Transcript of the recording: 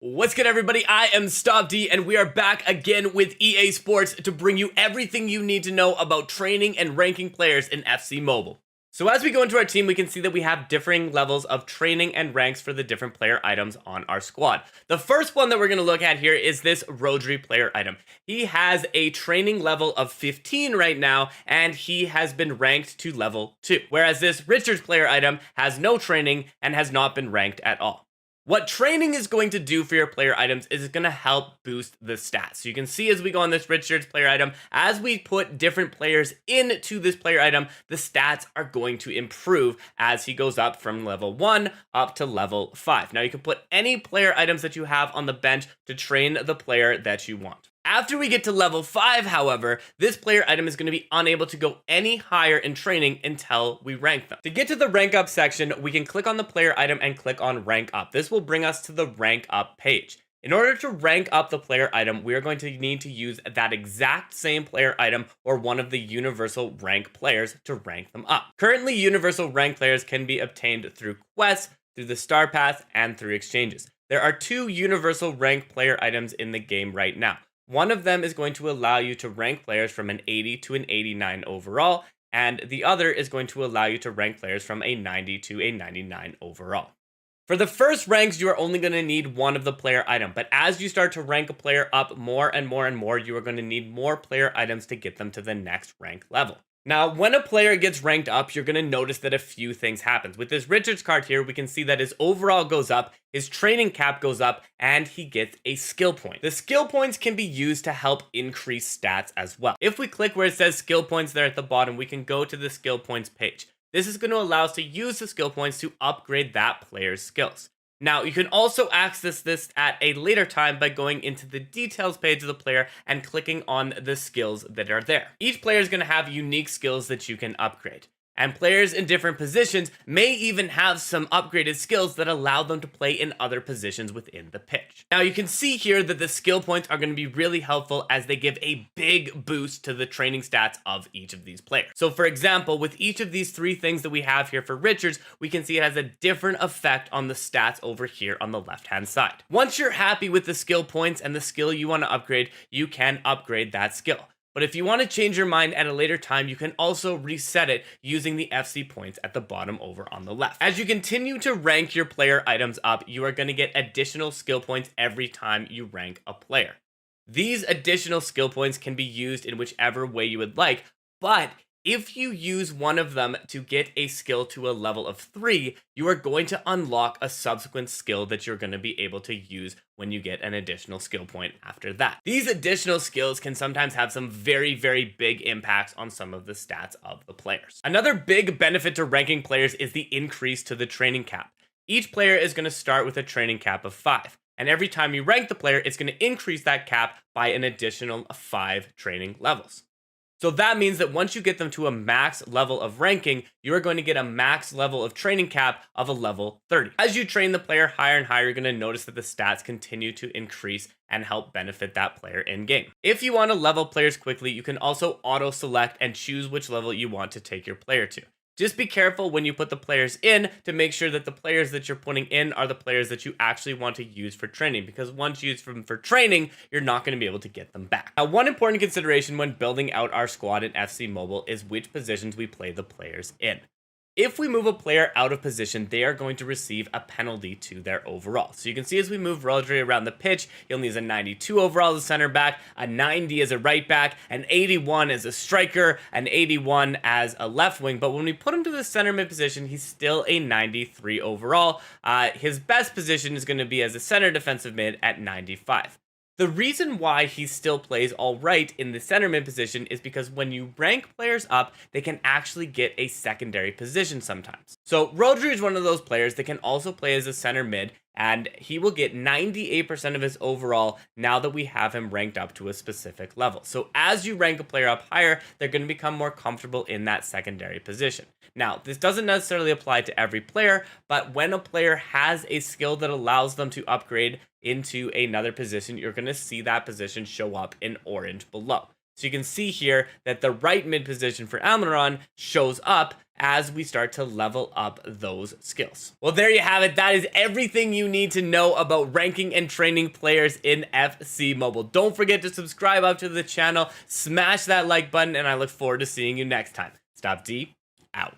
What's good, everybody? I am StopD, and we are back again with EA Sports to bring you everything you need to know about training and ranking players in FC Mobile. So as we go into our team, we can see that we have differing levels of training and ranks for the different player items on our squad. The first one that we're going to look at here is this Rodri player item. He has a training level of 15 right now, and he has been ranked to level 2. Whereas this Richards player item has no training and has not been ranked at all. What training is going to do for your player items is it's going to help boost the stats. So you can see as we go on this Richards player item, as we put different players into this player item, the stats are going to improve as he goes up from level 1 up to level 5. Now you can put any player items that you have on the bench to train the player that you want. After we get to level 5, however, this player item is going to be unable to go any higher in training until we rank them. To get to the rank up section, we can click on the player item and click on rank up. This will bring us to the rank up page. In order to rank up the player item, we are going to need to use that exact same player item or one of the universal rank players to rank them up. Currently, universal rank players can be obtained through quests, through the star pass, and through exchanges. There are 2 universal rank player items in the game right now. One of them is going to allow you to rank players from an 80 to an 89 overall, and the other is going to allow you to rank players from a 90 to a 99 overall. For the first ranks, you are only going to need one of the player item, but as you start to rank a player up more and more and more, you are going to need more player items to get them to the next rank level. Now, when a player gets ranked up, you're going to notice that a few things happen. With this Richards card here, we can see that his overall goes up, his training cap goes up, and he gets a skill point. The skill points can be used to help increase stats as well. If we click where it says skill points there at the bottom, we can go to the skill points page. This is going to allow us to use the skill points to upgrade that player's skills. Now, you can also access this at a later time by going into the details page of the player and clicking on the skills that are there. Each player is going to have unique skills that you can upgrade. And players in different positions may even have some upgraded skills that allow them to play in other positions within the pitch. Now you can see here that the skill points are going to be really helpful as they give a big boost to the training stats of each of these players. So for example, with each of these 3 things that we have here for Richards, we can see it has a different effect on the stats over here on the left hand side. Once you're happy with the skill points and the skill you want to upgrade, you can upgrade that skill. But if you want to change your mind at a later time, you can also reset it using the FC points at the bottom over on the left. As you continue to rank your player items up, you are going to get additional skill points every time you rank a player. These additional skill points can be used in whichever way you would like, but if you use one of them to get a skill to a level of 3, you are going to unlock a subsequent skill that you're going to be able to use when you get an additional skill point after that. These additional skills can sometimes have some very, very big impacts on some of the stats of the players. Another big benefit to ranking players is the increase to the training cap. Each player is going to start with a training cap of 5. And every time you rank the player, it's going to increase that cap by an additional 5 training levels. So that means that once you get them to a max level of ranking, you are going to get a max level of training cap of a level 30. As you train the player higher and higher, you're going to notice that the stats continue to increase and help benefit that player in game. If you want to level players quickly, you can also auto select and choose which level you want to take your player to. Just be careful when you put the players in to make sure that the players that you're putting in are the players that you actually want to use for training, because once you use them for training, you're not going to be able to get them back. Now, one important consideration when building out our squad in FC Mobile is which positions we play the players in. If we move a player out of position, they are going to receive a penalty to their overall. So you can see as we move Rodri around the pitch, he only has a 92 overall as a center back, a 90 as a right back, an 81 as a striker, an 81 as a left wing. But when we put him to the center mid position, he's still a 93 overall. His best position is going to be as a center defensive mid at 95. The reason why he still plays all right in the center mid position is because when you rank players up, they can actually get a secondary position sometimes. So Rodri is one of those players that can also play as a center mid, and he will get 98% of his overall now that we have him ranked up to a specific level. So as you rank a player up higher, they're going to become more comfortable in that secondary position. Now, this doesn't necessarily apply to every player, but when a player has a skill that allows them to upgrade into another position, you're going to see that position show up in orange below. So you can see here that the right mid position for Almiron shows up as we start to level up those skills. Well, there you have it. That is everything you need to know about ranking and training players in FC Mobile. Don't forget to subscribe up to the channel, smash that like button, and I look forward to seeing you next time. Stop D, out.